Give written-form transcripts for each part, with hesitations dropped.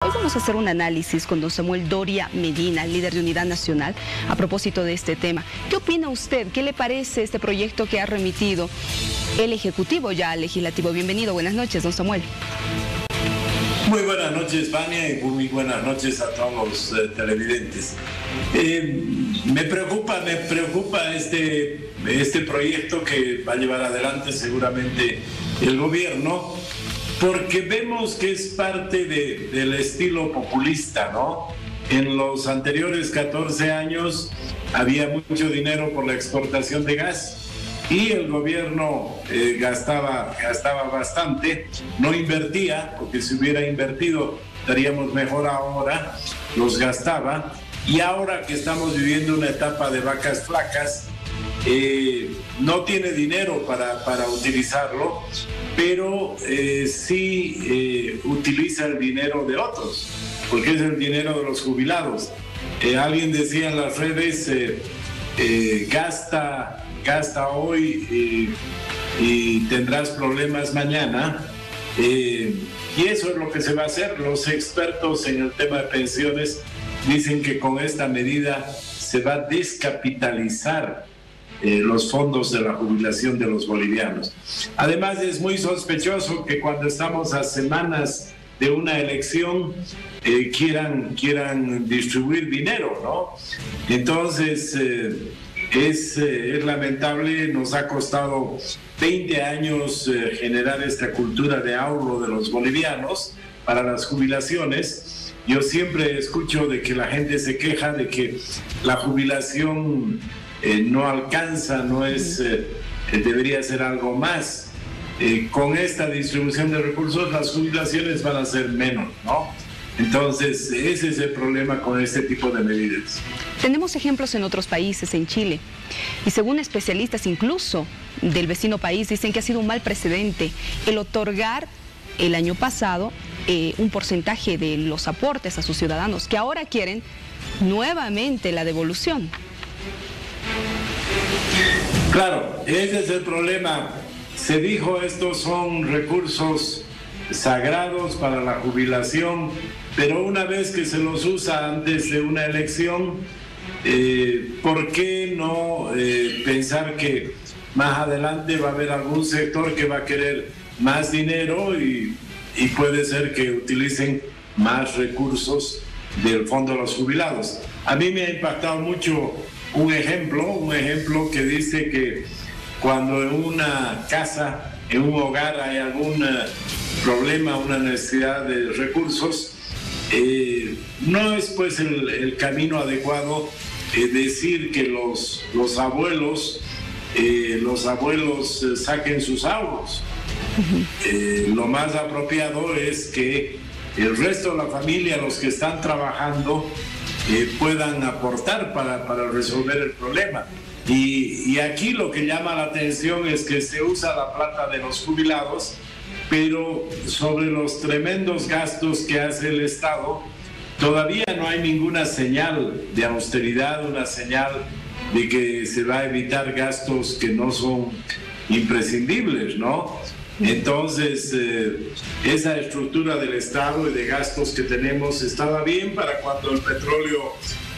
Hoy vamos a hacer un análisis con don Samuel Doria Medina, líder de Unidad Nacional, a propósito de este tema. ¿Qué opina usted? ¿Qué le parece este proyecto que ha remitido el Ejecutivo ya al Legislativo? Bienvenido, buenas noches, don Samuel. Muy buenas noches, Vania, y muy buenas noches a todos los televidentes. Me preocupa este proyecto que va a llevar adelante seguramente el gobierno, porque vemos que es parte del estilo populista, ¿no? En los anteriores 14 años había mucho dinero por la exportación de gas y el gobierno gastaba bastante, no invertía, porque si hubiera invertido estaríamos mejor ahora, los gastaba, y ahora que estamos viviendo una etapa de vacas flacas, no tiene dinero para utilizarlo, pero sí utiliza el dinero de otros, porque es el dinero de los jubilados. Alguien decía en las redes, gasta hoy y tendrás problemas mañana, y eso es lo que se va a hacer. Los expertos en el tema de pensiones dicen que con esta medida se va a descapitalizar los fondos de la jubilación de los bolivianos. Además, es muy sospechoso que cuando estamos a semanas de una elección quieran distribuir dinero, ¿no? Entonces, es lamentable. Nos ha costado 20 años generar esta cultura de ahorro de los bolivianos para las jubilaciones. Yo siempre escucho de que la gente se queja de que la jubilación no alcanza, no es, debería ser algo más. Con esta distribución de recursos las jubilaciones van a ser menos, ¿no? Entonces ese es el problema con este tipo de medidas. Tenemos ejemplos en otros países, en Chile, y según especialistas incluso del vecino país dicen que ha sido un mal precedente el otorgar el año pasado un porcentaje de los aportes a sus ciudadanos, que ahora quieren nuevamente la devolución. Claro, ese es el problema. Se dijo, estos son recursos sagrados para la jubilación, pero una vez que se los usa antes de una elección, ¿por qué no pensar que más adelante va a haber algún sector que va a querer más dinero y puede ser que utilicen más recursos del Fondo de los Jubilados? A mí me ha impactado mucho un ejemplo que dice que cuando en una casa, en un hogar hay algún problema, una necesidad de recursos, no es pues el camino adecuado decir que los abuelos saquen sus ahorros. Lo más apropiado es que el resto de la familia, los que están trabajando, puedan aportar para resolver el problema. Y aquí lo que llama la atención es que se usa la plata de los jubilados, pero sobre los tremendos gastos que hace el Estado, todavía no hay ninguna señal de austeridad, una señal de que se va a evitar gastos que no son imprescindibles, ¿no? Entonces, esa estructura del Estado y de gastos que tenemos estaba bien para cuando el petróleo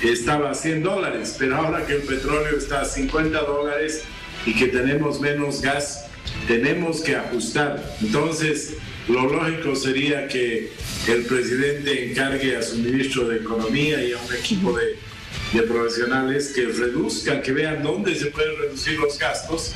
estaba a $100, pero ahora que el petróleo está a $50 y que tenemos menos gas, tenemos que ajustar. Entonces, lo lógico sería que el presidente encargue a su ministro de Economía y a un equipo de profesionales que reduzcan, que vean dónde se pueden reducir los gastos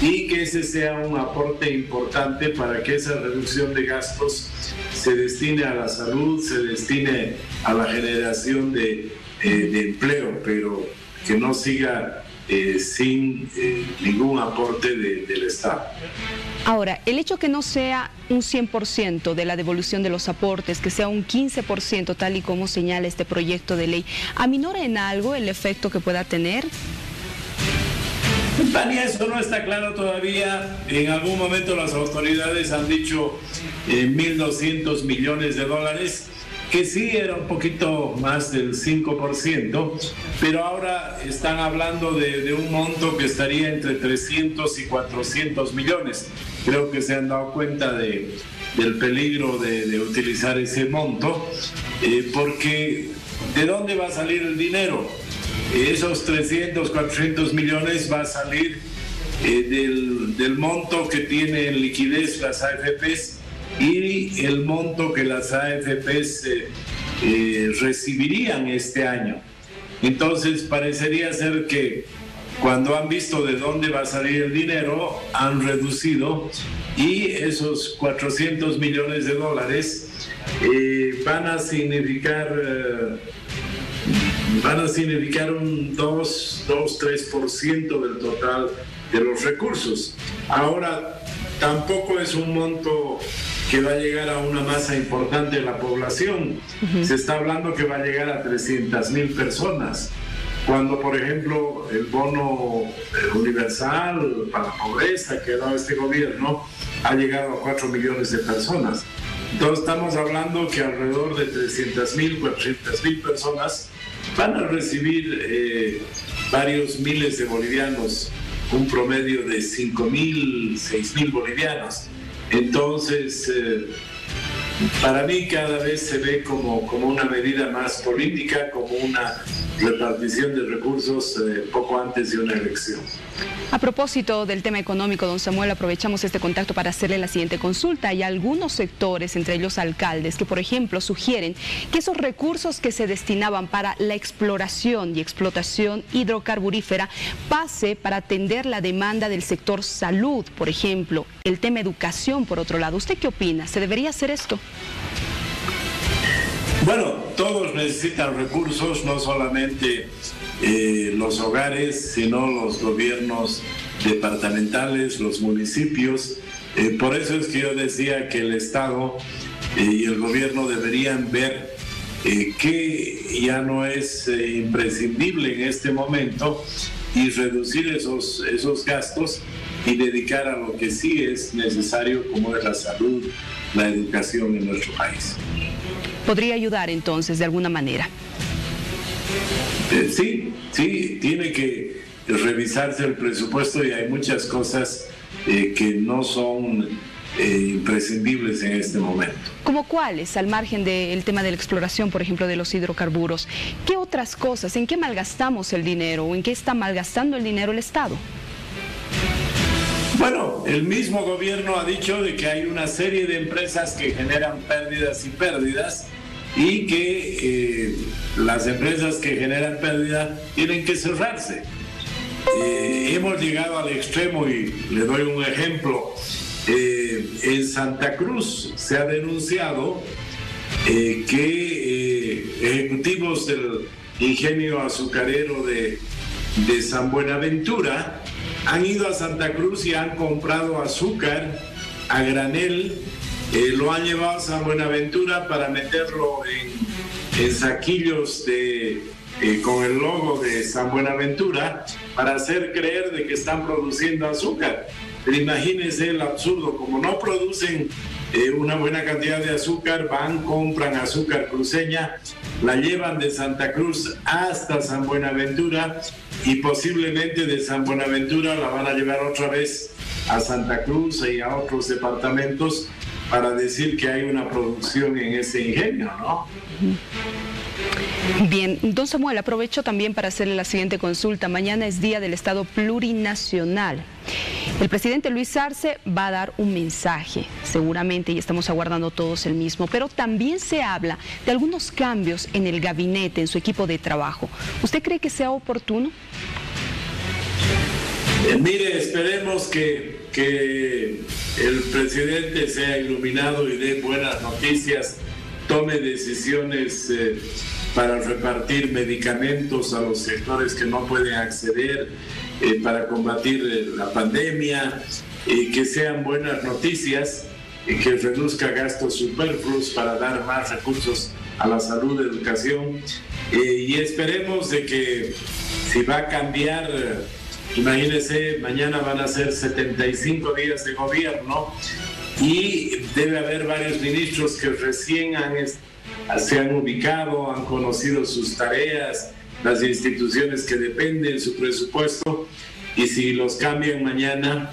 y que ese sea un aporte importante para que esa reducción de gastos se destine a la salud, se destine a la generación de empleo, pero que no siga sin ningún aporte del Estado. Ahora, el hecho que no sea un 100% de la devolución de los aportes, que sea un 15% tal y como señala este proyecto de ley, ¿aminora en algo el efecto que pueda tener? Tania, eso no está claro todavía. En algún momento las autoridades han dicho 1.200 millones de dólares, que sí era un poquito más del 5%, pero ahora están hablando de un monto que estaría entre 300 y 400 millones. Creo que se han dado cuenta de del peligro de utilizar ese monto, porque ¿de dónde va a salir el dinero? Esos 300, 400 millones va a salir del monto que tienen liquidez las AFPs y el monto que las AFPs recibirían este año. Entonces parecería ser que cuando han visto de dónde va a salir el dinero, han reducido, y esos 400 millones de dólares van a significar un 2-3% del total de los recursos. Ahora, tampoco es un monto que va a llegar a una masa importante de la población. Se está hablando que va a llegar a 300,000 personas, cuando, por ejemplo, el bono universal para la pobreza que ha dado este gobierno ha llegado a 4 millones de personas. Entonces estamos hablando que alrededor de 300,000, 400,000 personas van a recibir varios miles de bolivianos, un promedio de 5,000, 6,000 bolivianos. Entonces, para mí cada vez se ve como una medida más política, como una repartición de recursos poco antes de una elección. A propósito del tema económico, don Samuel, aprovechamos este contacto para hacerle la siguiente consulta. Hay algunos sectores, entre ellos alcaldes, que por ejemplo sugieren que esos recursos que se destinaban para la exploración y explotación hidrocarburífera pase para atender la demanda del sector salud, por ejemplo, el tema educación, por otro lado. ¿Usted qué opina? ¿Se debería hacer esto? Bueno, todos necesitan recursos, no solamente los hogares, sino los gobiernos departamentales, los municipios. Por eso es que yo decía que el Estado y el gobierno deberían ver que ya no es imprescindible en este momento y reducir esos gastos y dedicar a lo que sí es necesario, como es la salud, la educación en nuestro país. ¿Podría ayudar entonces de alguna manera? Sí, tiene que revisarse el presupuesto y hay muchas cosas que no son imprescindibles en este momento. ¿Cómo cuáles, al margen del tema de la exploración, por ejemplo, de los hidrocarburos? ¿Qué otras cosas? ¿En qué malgastamos el dinero o en qué está malgastando el dinero el Estado? Bueno, el mismo gobierno ha dicho de que hay una serie de empresas que generan pérdidas y que las empresas que generan pérdida tienen que cerrarse. Hemos llegado al extremo y le doy un ejemplo. En Santa Cruz se ha denunciado que ejecutivos del ingenio azucarero de San Buenaventura han ido a Santa Cruz y han comprado azúcar a granel, lo han llevado a San Buenaventura para meterlo en saquillos con el logo de San Buenaventura para hacer creer de que están produciendo azúcar. Pero imagínense el absurdo, como no producen una buena cantidad de azúcar, compran azúcar cruceña, la llevan de Santa Cruz hasta San Buenaventura y posiblemente de San Buenaventura la van a llevar otra vez a Santa Cruz y a otros departamentos para decir que hay una producción en ese ingenio, ¿no? Bien, don Samuel, aprovecho también para hacerle la siguiente consulta. Mañana es Día del Estado Plurinacional. El presidente Luis Arce va a dar un mensaje, seguramente, y estamos aguardando todos el mismo, pero también se habla de algunos cambios en el gabinete, en su equipo de trabajo. ¿Usted cree que sea oportuno? Mire, esperemos que el presidente sea iluminado y dé buenas noticias, tome decisiones para repartir medicamentos a los sectores que no pueden acceder, para combatir la pandemia, que sean buenas noticias, que reduzca gastos superfluos para dar más recursos a la salud, educación, y esperemos de que si va a cambiar, imagínense, mañana van a ser 75 días de gobierno y debe haber varios ministros que recién se han ubicado, han conocido sus tareas, las instituciones que dependen, su presupuesto, y si los cambian mañana,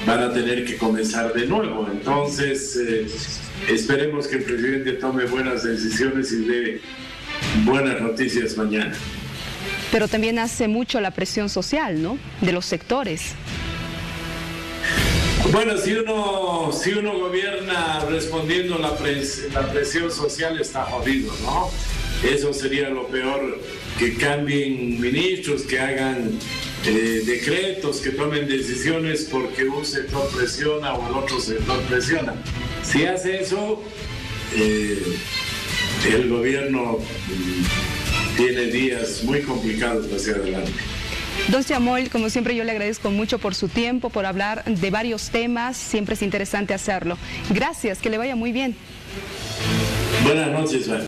van a tener que comenzar de nuevo. Entonces, esperemos que el presidente tome buenas decisiones y dé buenas noticias mañana. Pero también hace mucho la presión social, ¿no?, de los sectores. Bueno, si uno gobierna respondiendo la presión social, está jodido, ¿no? Eso sería lo peor, que cambien ministros, que hagan decretos, que tomen decisiones porque un sector presiona o el otro sector presiona. Si hace eso, el gobierno tiene días muy complicados hacia adelante. Don Siamol, como siempre yo le agradezco mucho por su tiempo, por hablar de varios temas, siempre es interesante hacerlo. Gracias, que le vaya muy bien. Buenas noches, Juan.